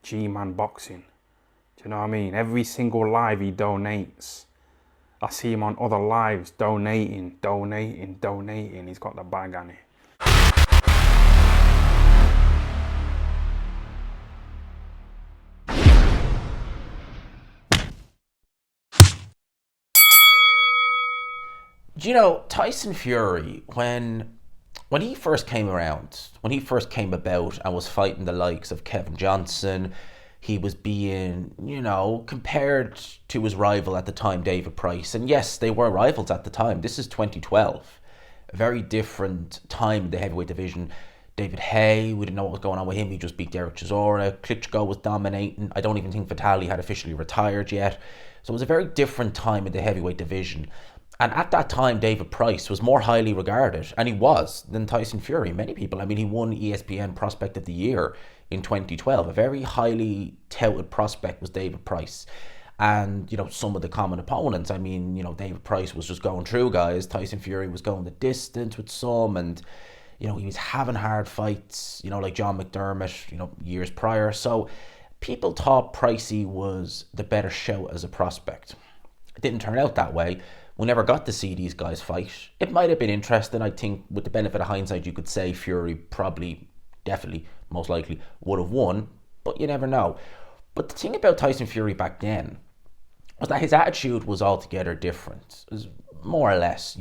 G-Man Boxing. Do you know what I mean? Every single live he donates. I see him on other lives donating. He's got the bag on it. Do you know Tyson Fury when he first came around, when he first came about and was fighting the likes of Kevin Johnson, he was being, compared to his rival at the time, David Price. And yes, they were rivals at the time. This is 2012. A very different time in the heavyweight division. David Hay, we didn't know what was going on with him. He just beat Derek Chisora. Klitschko was dominating. I don't even think Vitali had officially retired yet. So it was a very different time in the heavyweight division. And at that time, David Price was more highly regarded, and he was, than Tyson Fury. Many people, he won ESPN Prospect of the Year in 2012. A very highly touted prospect was David Price. And, some of the common opponents, David Price was just going through guys. Tyson Fury was going the distance with some, and, he was having hard fights, like John McDermott, years prior. So people thought Pricey was the better shout as a prospect. It didn't turn out that way. We never got to see these guys fight. It might have been interesting. I think with the benefit of hindsight, you could say Fury probably, definitely, most likely would have won, but you never know. But the thing about Tyson Fury back then was that his attitude was altogether different. It was more or less,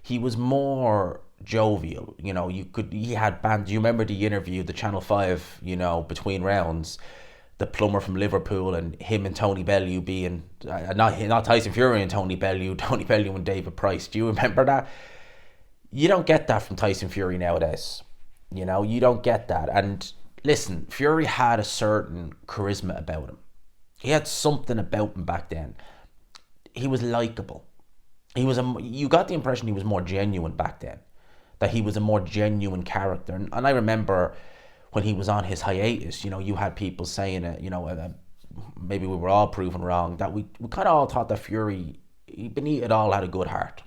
he was more jovial. He had bands. You remember the interview, the Channel 5, between rounds, the plumber from Liverpool and him and Tony Bellew being, not Tyson Fury and Tony Bellew and David Price. Do you remember that? You don't get that from Tyson Fury nowadays. You don't get that. And listen, Fury had a certain charisma about him. He had something about him back then. He was likable. You got the impression he was more genuine back then. That he was a more genuine character. And I remember when he was on his hiatus, you had people saying it, maybe we were all proven wrong, that we kind of all thought that Fury, beneath it all, had a good heart.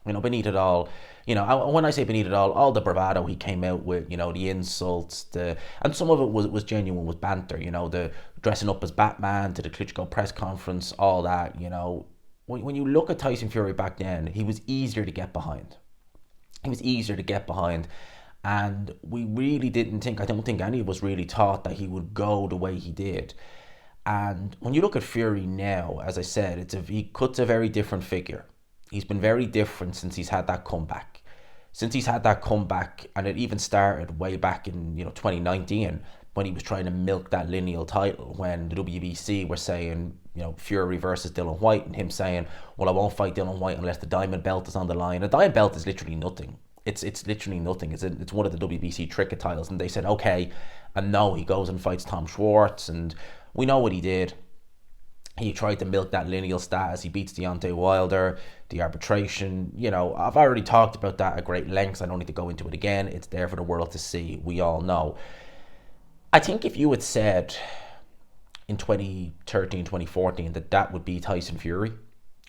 Beneath it all, when I say beneath it all the bravado he came out with, the insults, and some of it was genuine, was banter, the dressing up as Batman to the Klitschko press conference, all that, When you look at Tyson Fury back then, he was easier to get behind. And we really I don't think any of us really thought that he would go the way he did. And when you look at Fury now, as I said, he cuts a very different figure. He's been very different since he's had that comeback. And it even started way back in 2019 when he was trying to milk that lineal title, when the WBC were saying, Fury versus Dillian Whyte, and him saying, well, I won't fight Dillian Whyte unless the diamond belt is on the line. A diamond belt is literally nothing. It's literally nothing. It's one of the WBC tricket titles, and they said okay, and no, he goes and fights Tom Schwartz, and we know what he did. He tried to milk that lineal status. He beats Deontay Wilder, the arbitration. I've already talked about that at great lengths. I don't need to go into it again. It's there for the world to see. We all know. I think if you had said in 2013, 2014 that would be Tyson Fury,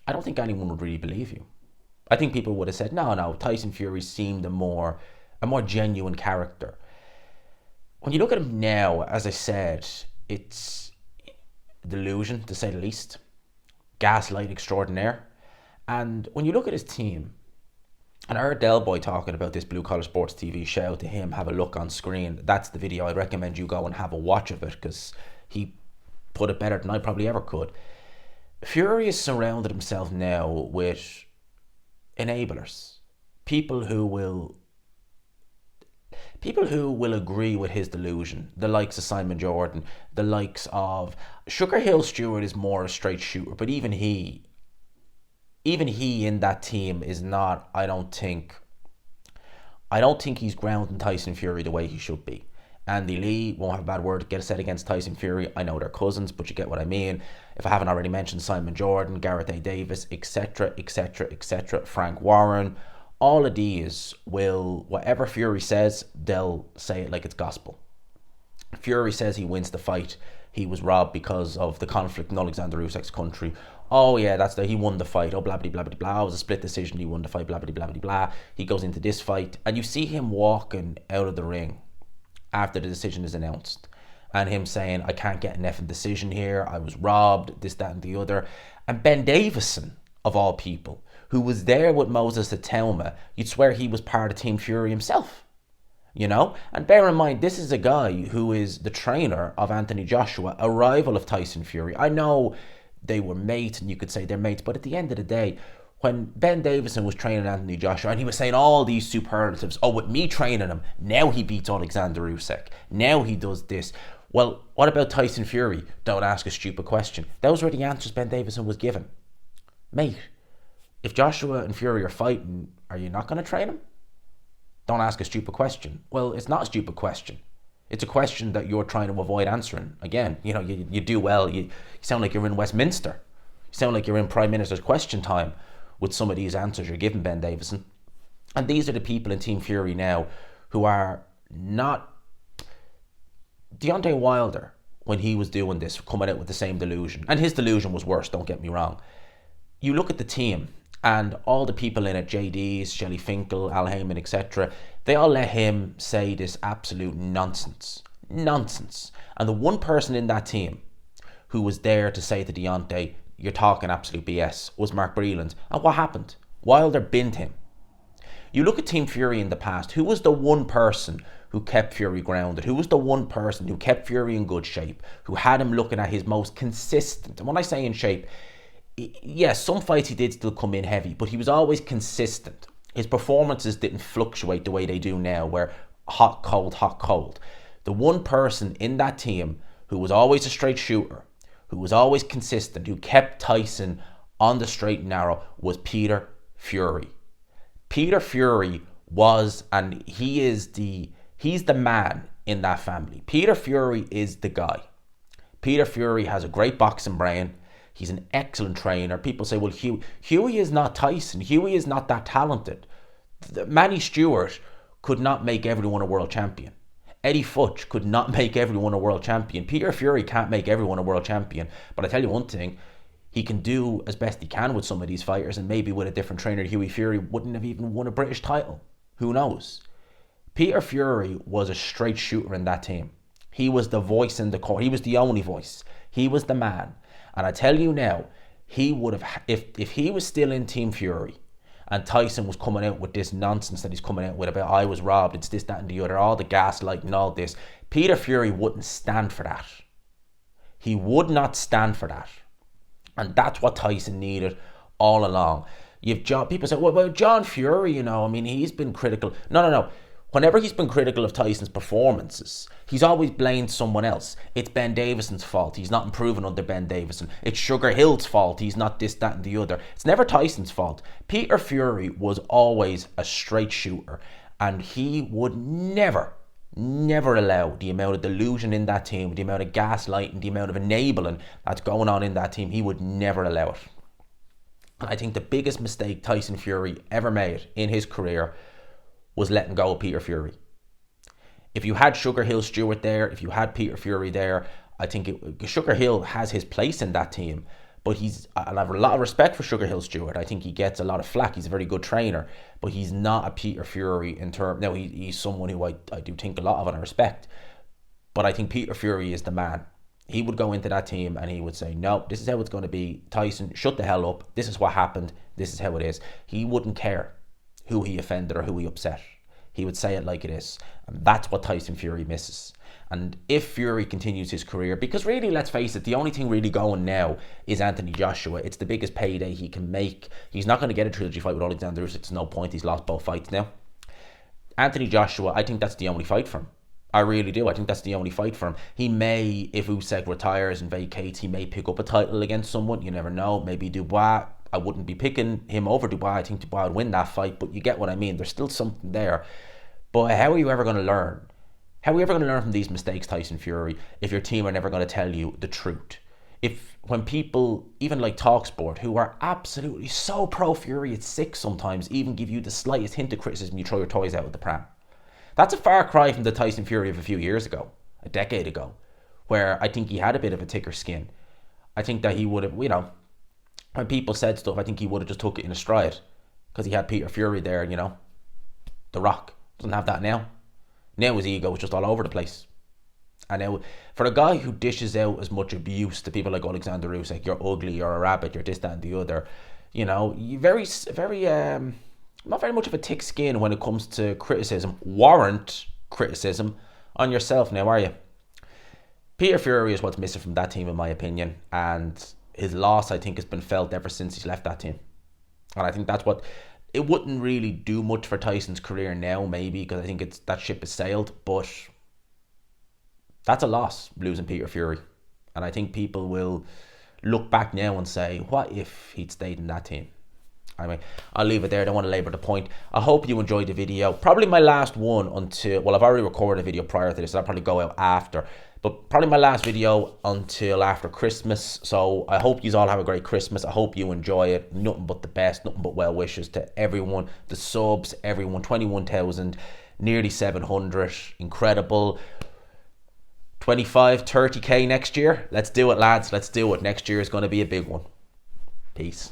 I don't think anyone would really believe you. I think people would have said, no, Tyson Fury seemed a more genuine character. When you look at him now, as I said, it's delusion, to say the least. Gaslight extraordinaire. And when you look at his team, and I heard Del Boy talking about this Blue Collar Sports TV, shout out to him, have a look on screen. That's the video. I'd recommend you go and have a watch of it, because he put it better than I probably ever could. Fury has surrounded himself now with enablers, people who will agree with his delusion, the likes of Simon Jordan, the likes of Sugar Hill Stewart is more a straight shooter, but even he in that team is not, I don't think he's grounding Tyson Fury the way he should be. Andy Lee, won't have a bad word to get said against Tyson Fury. I know they're cousins, but you get what I mean. If I haven't already mentioned Simon Jordan, Gareth A. Davis, etc., Frank Warren, all of these will, whatever Fury says, they'll say it like it's gospel. Fury says he wins the fight, he was robbed because of the conflict in Alexander Usyk's country. Oh yeah, he won the fight. Oh, blah blah blah blah blah. It was a split decision. He won the fight. Blah blah blah blah blah. He goes into this fight, and you see him walking out of the ring after the decision is announced, and him saying, I can't get an effing decision here, I was robbed, this, that, and the other. And Ben Davison, of all people, who was there with Moses Atelma, you'd swear he was part of Team Fury himself. You know? And bear in mind, this is a guy who is the trainer of Anthony Joshua, a rival of Tyson Fury. I know they were mates, and you could say they're mates, but at the end of the day, when Ben Davison was training Anthony Joshua, and he was saying all these superlatives, oh, with me training him, now he beats Alexander Usyk, now he does this. Well, what about Tyson Fury? Don't ask a stupid question. Those were the answers Ben Davison was given. Mate, if Joshua and Fury are fighting, are you not going to train him? Don't ask a stupid question. Well, it's not a stupid question. It's a question that you're trying to avoid answering. Again, you know, you do well. You sound like you're in Westminster. You sound like you're in Prime Minister's question time with some of these answers you're giving Ben Davison. And these are the people in Team Fury now who are not... Deontay Wilder, when he was doing this, coming out with the same delusion, and his delusion was worse, don't get me wrong. You look at the team, and all the people in it, JDs, Shelley Finkel, Al Heyman, etc., they all let him say this absolute nonsense. Nonsense. And the one person in that team who was there to say to Deontay, you're talking absolute BS, was Mark Breland. And what happened? Wilder binned him. You look at Team Fury in the past, who was the one person who kept Fury grounded? Who was the one person who kept Fury in good shape? Who had him looking at his most consistent, and when I say in shape, yes, some fights he did still come in heavy, but he was always consistent. His performances didn't fluctuate the way they do now, where hot, cold, hot, cold. The one person in that team who was always a straight shooter, who was always consistent, who kept Tyson on the straight and narrow, was Peter Fury. Peter Fury was, and he's the man in that family. Peter Fury is the guy. Peter Fury has a great boxing brain. He's an excellent trainer. People say, well, Hughie is not Tyson. Hughie is not that talented. Manny Stewart could not make everyone a world champion. Eddie Futch could not make everyone a world champion. Peter Fury can't make everyone a world champion. But I tell you one thing, he can do as best he can with some of these fighters, and maybe with a different trainer, Hughie Fury wouldn't have even won a British title. Who knows? Peter Fury was a straight shooter in that team. He was the voice in the court. He was the only voice. He was the man. And I tell you now, he would have, if he was still in Team Fury and Tyson was coming out with this nonsense that he's coming out with about I was robbed, it's this, that and the other, all the gaslighting and all this, Peter Fury wouldn't stand for that. He would not stand for that. And that's what Tyson needed all along. People say, well, John Fury, you know, I mean, he's been critical. No. Whenever he's been critical of Tyson's performances, he's always blamed someone else. It's Ben Davison's fault. He's not improving under Ben Davison. It's Sugar Hill's fault. He's not this, that, and the other. It's never Tyson's fault. Peter Fury was always a straight shooter, and he would never allow the amount of delusion in that team, the amount of gaslighting, the amount of enabling that's going on in that team. He would never allow it. And I think the biggest mistake Tyson Fury ever made in his career was letting go of Peter Fury. If you had Sugar Hill Stewart there, if you had Peter Fury there, I think Sugar Hill has his place in that team. But I have a lot of respect for Sugar Hill Stewart. I think he gets a lot of flack. He's a very good trainer, but he's not a Peter Fury in terms. Now he's someone who I do think a lot of and I respect. But I think Peter Fury is the man. He would go into that team and he would say, no, this is how it's going to be. Tyson, shut the hell up. This is what happened. This is how it is. He wouldn't care who he offended or who he upset. He would say it like it is. And that's what Tyson Fury misses. And if Fury continues his career, because really, let's face it, the only thing really going now is Anthony Joshua. It's the biggest payday he can make. He's not going to get a trilogy fight with Alexander Usyk. There's no point. He's lost both fights now. Anthony Joshua, I think that's the only fight for him. I really do. I think that's the only fight for him. He may, if Usyk retires and vacates, he may pick up a title against someone. You never know. Maybe Dubois. I wouldn't be picking him over Dubois. I think Dubois would win that fight, but you get what I mean. There's still something there. But how are you ever going to learn? How are you ever going to learn from these mistakes, Tyson Fury, if your team are never going to tell you the truth? When people, even like TalkSport, who are absolutely so pro-Fury, it's sick sometimes, even give you the slightest hint of criticism, you throw your toys out with the pram. That's a far cry from the Tyson Fury of a few years ago, a decade ago, where I think he had a bit of a thicker skin. I think that he would have, when people said stuff, I think he would have just took it in a stride because he had Peter Fury there, The Rock. Doesn't have that now. Now his ego is just all over the place. And now, for a guy who dishes out as much abuse to people like Alexander Usyk, you're ugly, you're a rabbit, you're this, that, and the other, you know, you not very much of a thick skin when it comes to criticism, warrant criticism on yourself now, are you? Peter Fury is what's missing from that team, in my opinion, and his loss, I think, has been felt ever since he's left that team. And I think that's what, it wouldn't really do much for Tyson's career now, maybe, because I think that ship has sailed, but that's a loss, losing Peter Fury. And I think people will look back now and say, what if he'd stayed in that team? Anyway, I'll leave it there. I don't want to labour the point. I hope you enjoyed the video. Probably my last one until, well, I've already recorded a video prior to this, so I'll probably go out after. But probably my last video until after Christmas. So I hope you all have a great Christmas. I hope you enjoy it. Nothing but the best, nothing but well wishes to everyone. The subs, everyone, 21,000, nearly 700. Incredible. 25, 30k next year. Let's do it, lads. Let's do it. Next year is going to be a big one. Peace.